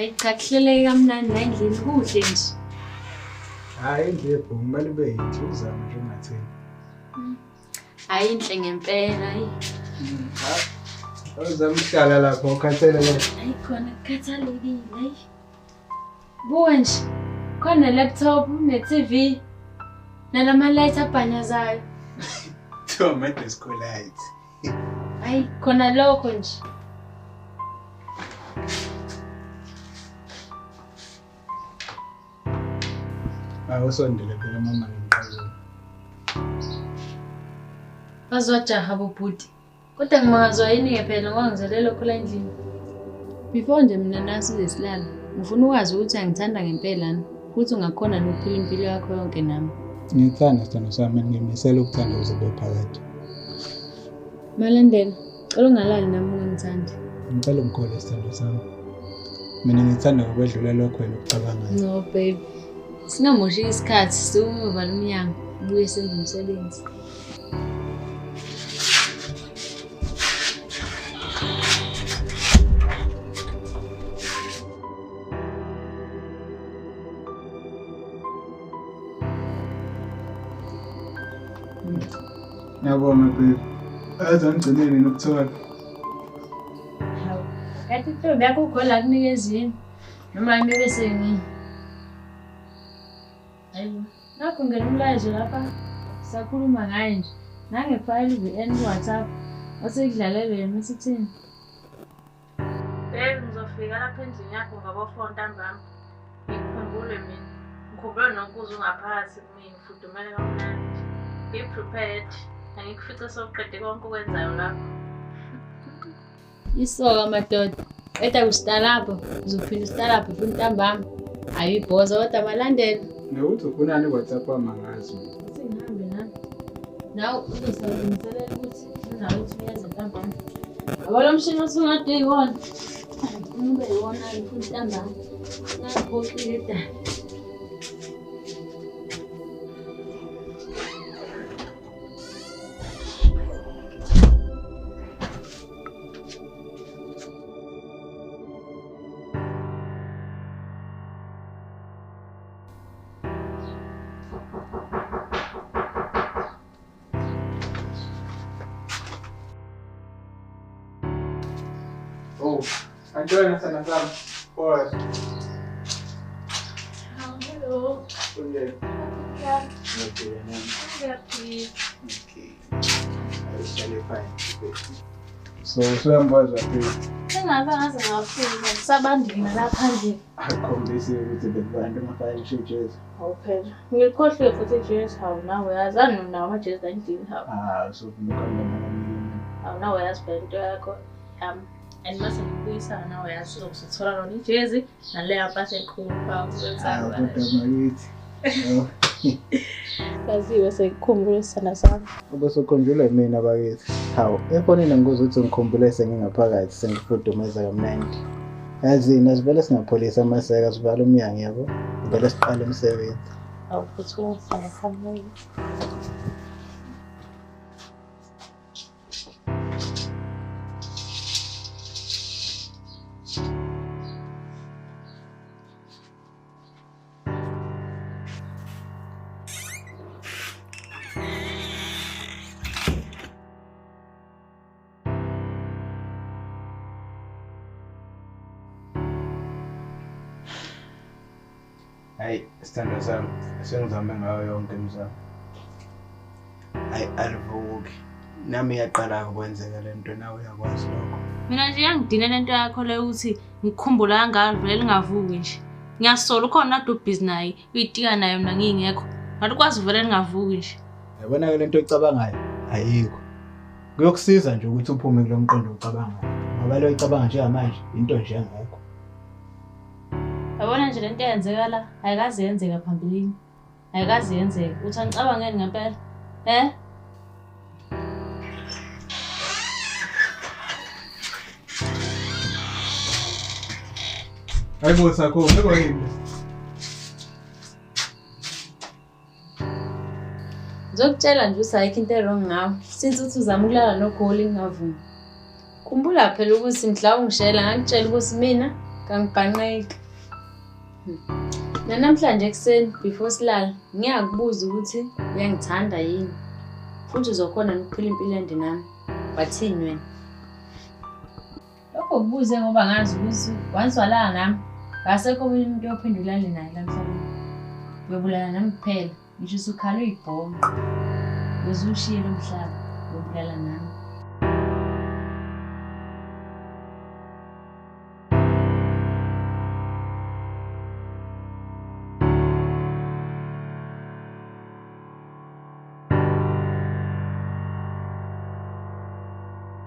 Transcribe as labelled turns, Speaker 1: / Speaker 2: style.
Speaker 1: Hayi cha kuhleleke kamnandi la endlini kuhle nje.
Speaker 2: Hayi indle kumele ube yinhle uzama nje ungathini.
Speaker 1: Hayi inhle ngempela hayi.
Speaker 2: Uzama ukuhlala lapho ukhathele la.
Speaker 1: Hayi khona kukhathalekile hayi. Buka nje khona laptop ne-TV nalama light abhanyazayo.
Speaker 2: Tomato light.
Speaker 1: Hayi khona lokho nje.
Speaker 2: Awusondele phela mama ngiqhaza.
Speaker 1: Bazwajaha bobhuti. Kodwa ngimangazwa yini phela ngongizelela lokho la endlini. Before nje mina nasi lesilala, ngifuna ukwazi ukuthi angithanda ngempela futhi ungakhona nokuphila impilo yakho yonke nami.
Speaker 2: Ngithanda sithando sami ngimisela ukuthanda uzobe phakathi.
Speaker 1: Malandela, cela ungalali nami ungangithandi.
Speaker 2: Ngicela umkhole sithando sami. Mina ngithanda ukwedlula lokho wena ukucabangayo.
Speaker 1: No babe. Singamoshi isikhathi sizovala umnyango ubuye senze umsebenzi.
Speaker 2: Ngiyabonga babe. Azangigcinele nokuthola.
Speaker 1: Hawu. Kanti intombi yakho ugola kunikeza yini? Noma yimi bese ngini. Hayi, nakho ngene umlayezo lapha sakhuluma ngaye nje. Nangefile VN WhatsApp osekudlalele yena mesithini. Ngizofika lapha endlini yakho ngabo-4 ntambama. Ngikhumbule mina. Ngikhumbule nokuza ungaphakathi kumina ufudumele kamnandi. Be prepared. Angikufice soqede konke okwenzayo lapho. Isoka madoda. Qeda kustalapho, uzophinda ustalapho futhi ntambama. Ayibhoza kodwa balandela.
Speaker 2: Ngawuthi ufunani WhatsApp amangazi.
Speaker 1: Singihambe nami. Nawe uzosebenzisela ukuthi unawo ukuthi uyenze ntambama. Abalo mshini usungade yiwona. Ube yiwona futhi ntambama. Ngaphoqile dada.
Speaker 2: Oh, enjoy sana sana. Boy.
Speaker 1: Hello.
Speaker 2: Okay.
Speaker 1: Yeah.
Speaker 2: Okay.
Speaker 1: Happy.
Speaker 2: Okay. I shall be fine. So uyambaza phi?
Speaker 1: Sengabe ngaze ngafika sabandina lapha nje.
Speaker 2: Akhombise ukuthi bebantu mafaya ishejezi.
Speaker 1: Awuphela. Ngikhohle futhi ijezi hawu nawe yazani nawo amajezi endini hawu.
Speaker 2: So kumkhanda mina.
Speaker 1: Hawu nawe yazi phela into yakho. And mase ngikuyisa nawe yazi uzosithola lona ijezi nale yapha enkulu phansi wenzani.
Speaker 2: Kodwa makithi.
Speaker 1: Kaziwe sekukhumbula isana sami.
Speaker 2: Ubesokhonjula mina bakithi. Hawu, efonini ngikuza ukuthi ngikhumbule sengingaphakathi sengifudumeza kamnandi. Yazini asivele singapholisa amaseka sivala umnyango yabo. Ngivele siqale umsebenzi.
Speaker 1: Awu futhi ungifana kamnandi.
Speaker 2: Hayi, sithando sami, sengizame ngayo yonke imizamo. Hayi, alivuki. Nami yaqala ukwenzeka lento nawe uyakwazi lokho.
Speaker 1: Mina nje yangidina lento yakho le ukuthi ngikukhumbula kangaka vele lingavuki nje. Ngiyasola ukhona nado busy naye, uyitika naye mina ngingekho. Ngalikwazi vele lingavuki nje.
Speaker 2: Yabona ke lento oyicabangayo ayikho. Kuyokusiza nje ukuthi uphume kulo mqondo ocabangayo. Ngoba lo icabanga nje manje into nje engekho.
Speaker 1: Yabona nje lento eyenzeka la ayikaze yenzeka phambilini. Ayikaze yenzeka. Uthi angicabangeni ngempela.
Speaker 2: Hayibo sakho, ngeke yini?
Speaker 1: Ngizokutshela nje usayikho into wrong ngawe. Since uthi uzama ukulala noGoli ngingavumi. Khumbula phela ukuthi mhla ungishela ngakutshela ukuthi mina kangibhanqeki. Namhlanje ekuseni before silala ngiyakubuza ukuthi uyangithanda yini futhi uzokhona ukuphila impilo ende nami. Wathini wena? Lokho kubuze ngoba ngazi ukuthi once walala nami ngasekho omunye umuntu ophendulane naye la emhlabeni. Uyobulala nami kuphela ngisho usukhala uyibhonqa. Uzushiye lo mhlaba uyobulala nami.